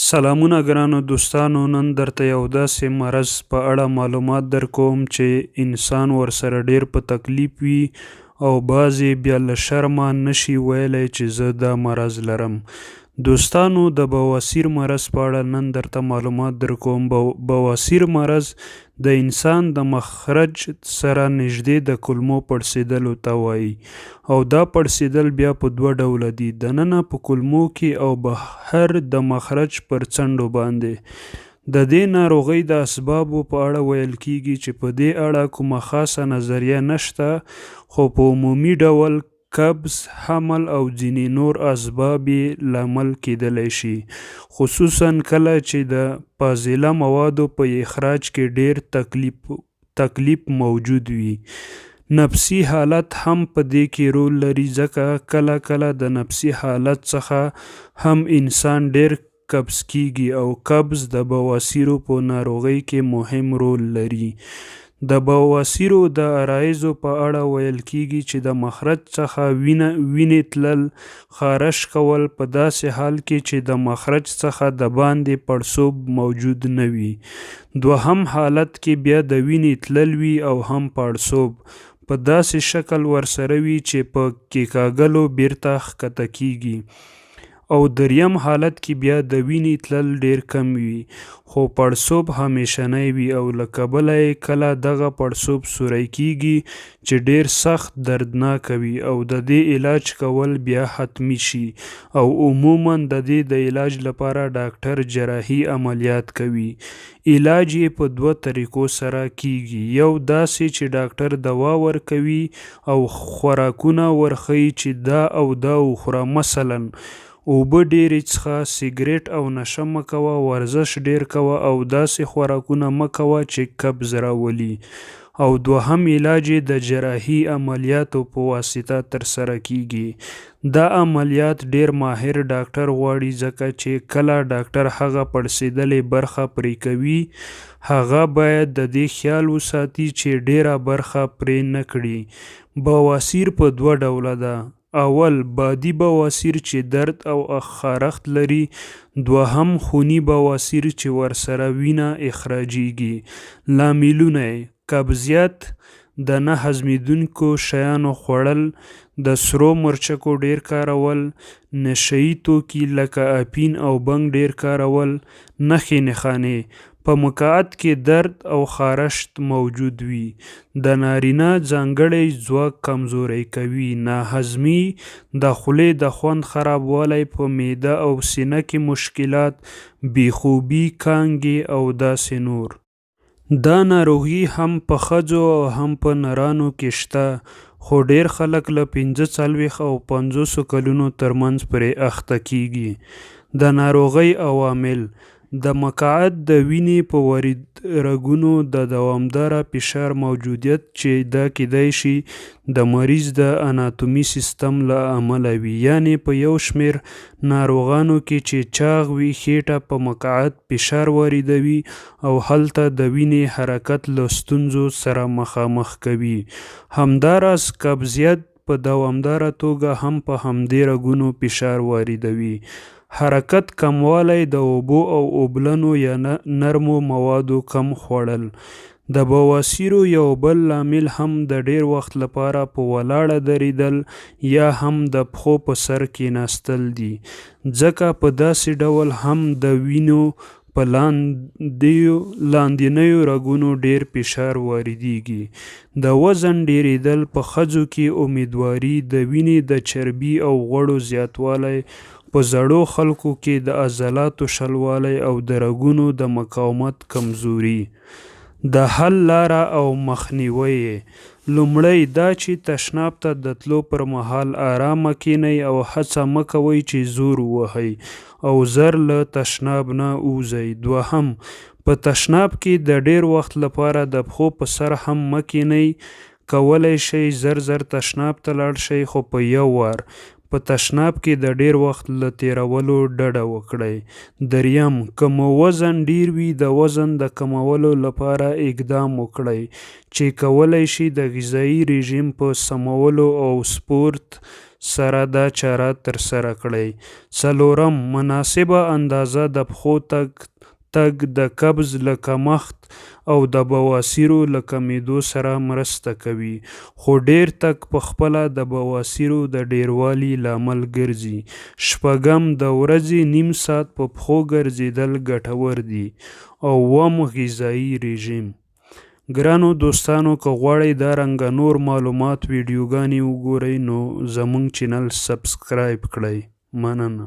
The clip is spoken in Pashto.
سلامونه ګرانو دوستانو، نن درته یو داسې مرض په اړه معلومات درکوم چې انسان ورسره ډیر په تکلیف وي او بعضې بیا له شرمه نشي ویلی چې زه دا مرض لرم. دوستانو، د بواسیر مرض په اړه نن درته معلومات درکوم. بواسیر مرض د انسان د مخرج سره نږدې د کولمو پړسېدلو ته وایي، او دا پړسېدل بیا په دوه ډوله دي: دننه په کولمو کې او بهر د مخرج پر څنډو باندې. د دې ناروغۍ د اسبابو په اړه ویل کېږي چې په دې اړه کومه خاصه نظریه نشته، خو په عمومي ډول قبض، حمل او ځینې نور اسباب یې لامل کېدلی شي، خصوصا کله چې د فاضله موادو په اخراج کې ډیر تکلیف موجود وي. نفسي حالت هم په دې کې رول لري، ځکه کله کله د نفسي حالت څخه هم انسان ډیر قبض کېږي، او قبض د بواسیرو په ناروغۍ کې مهم رول لري. د بواسیرو د عرایضو په اړه ویل کېږي چې د مخرج څخه وینې تلل، خارش کول، په داسې حال کې چې د مخرج څخه د باندې پړسوب موجود نه وي. دوهم حالت کې بیا د وینې تلل وي او هم پړسوب په داسې شکل ورسره وي چې په کېکاږلو بیرته ښکته کېږي. او دریم حالت کې بیا د وینې تلل ډیر کم وي، خو پړسوب همیشنی وي، او له کبله یې کله دغه پړسوب سوری کېږي چې ډیر سخت دردناک وي، او د دې علاج کول بیا حتمي شي، او عموما د دې د علاج لپاره ډاکټر جراحي عملیات کوي. علاج یې په دوه طریقو سره کېږي: یو داسې چې ډاکټر دوا ورکوي او خوراکونه ورښیي چې دا او دا وخوره، مثلا اوبه ډیرې څښه، سګریټ او نشه مه کوه، ورزش ډیر کوه، او داسې خوراکونه مه کوه چې قبض راولي. او دوهم علاج یې د جراحي عملیاتو په واسطه ترسره کېږي. دا عملیات ډیر ماهر ډاکټر غواړي، ځکه چې کله ډاکټر هغه پړسېدلې برخه پرې کوي، هغه باید د دې خیال وساتي چې ډیره برخه پرې نه کړي. بواسیر په دوه ډوله ده: اول بادي بواسیر چې درد او خارښت لري، دوهم خوني بواسیر چې ورسره وینه اخراجیږي. لاملونه یې: قبضیت، د نه هضمېدونکو شیانو خوړل، د سرو مرچکو ډیر کارول، نشه یي توکي لکه اپین او بنګ ډیر کارول. نښې نښانې: په مقعد کې درد او خارښت موجود وي، د نارینه ځانګړی ځواک کمزوری کوي، ناهضمي، د خولې د خوند خرابوالی، په معده او سینه کې مشکلات، بېخوبي، کانګې او داسې نور. دا ناروغي هم په ښځو او هم په نرانو کې شته، خو ډیر خلک له 45 او 50 کلونو ترمنځ پرې اخته کېږي. د ناروغۍ عوامل: د مقعد د وینې په ورید رګونو د دوامداره فشار موجودیت، چې دا کیدای شي د مریض د اناتومي سیستم له امله وي، یعنی په یو شمېر ناروغانو کې چې چاغ وي، خېټه په مقعد فشار واردوي او هلته د وینې حرکت له ستونزو سره مخامخ کوي. همداراز قبضیت په دوامداره توګه هم په همدې رګونو فشار واردوي. حرکت کموالی، د اوبو او اوبلنو یا نرمو موادو کم خوړل. د بواسیرو یو بل لامل هم د ډیر وخت لپاره په ولاړه دریدل یا هم د پښو په سر کېناستل دي، ځکه په داسې ډول هم د وینو په لاندنیو رګونو ډیر فشار واردیږي. د وزن ډیریدل: په ښځو کې امیدواري، د وینې د چربي او غوړو زیاتوالی، په زړو خلکو کې د عضلاتو شلوالی او د رګونو د مقاومت کمزوري. د حل لاره او مخنیوی یې: لومړی دا چې تشناب ته د تلو پر مهال ارامه کینئ او هڅه مه کوئ چې زور ووهئ او زر له تشناب نه ووځئ. دوهم، په تشناب کې د ډیر وخت لپاره د پښو په سر هم مه کینئ. کولی شئ زر تشناب ته لاړ شئ، خو په یو وار. په تشناب کې د ډیر وخت له تیرولو ډډه وکړئ. دریم، که مو وزن ډیر وي د وزن د کمولو لپاره اقدام وکړئ چې کولی شي د غذایي رژیم په سمولو او سپورت سره دا چاره ترسره کړئ. څلورم، مناسبه اندازه د پښو تګ د قبض له کمښت او د بواسیرو له کمیدو سره مرسته کوي، خو ډیر تګ په خپله د بواسیرو د ډیروالي لامل ګرځي. شپږم، د ورځې نیم ساعت په پښو ګرځېدل ګټور دي. اووم، غذایي رژیم. ګرانو دوستانو، که غواړئ دا رنګه نور معلومات ویډیوګانې وګورئ نو زموږ چینل سبسکرایب کړئ. مننه.